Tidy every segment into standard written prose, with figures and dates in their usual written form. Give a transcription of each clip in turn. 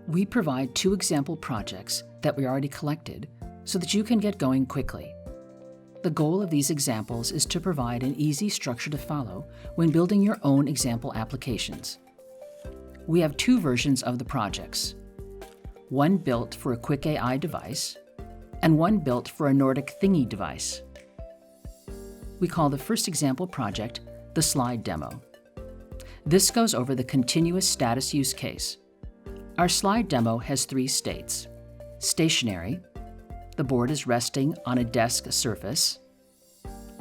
We provide 2 example projects that we already collected so that you can get going quickly. The goal of these examples is to provide an easy structure to follow when building your own example applications. We have 2 versions of the projects, one built for a Quick AI device and one built for a Nordic Thingy device. We call the first example project the slide demo. This goes over the continuous status use case. Our slide demo has 3 states: stationary, the board is resting on a desk surface;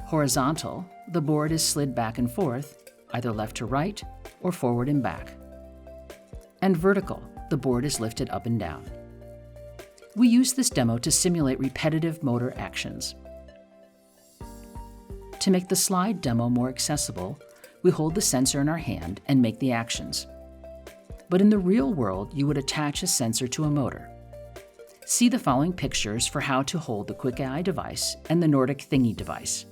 horizontal, the board is slid back and forth, either left to right or forward and back; and vertical, the board is lifted up and down. We use this demo to simulate repetitive motor actions. To make the slide demo more accessible, we hold the sensor in our hand and make the actions. But in the real world, you would attach a sensor to a motor. See the following pictures for how to hold the Quick AI device and the Nordic Thingy device.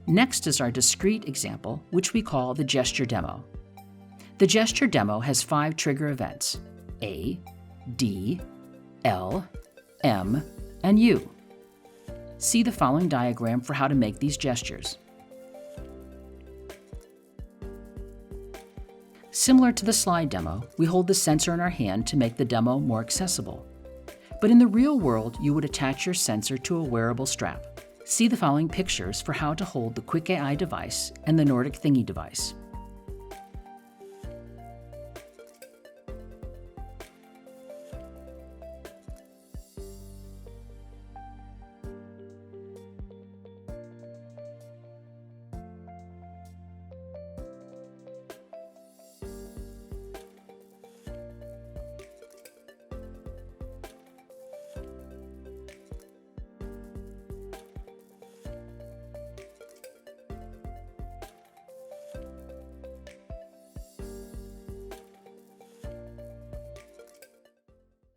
Next is our discrete example, which we call the gesture demo. The gesture demo has 5 trigger events: A, D, L, M, and U. See the following diagram for how to make these gestures. Similar to the slide demo, we hold the sensor in our hand to make the demo more accessible. But in the real world, you would attach your sensor to a wearable strap. See the following pictures for how to hold the Quick AI device and the Nordic Thingy device.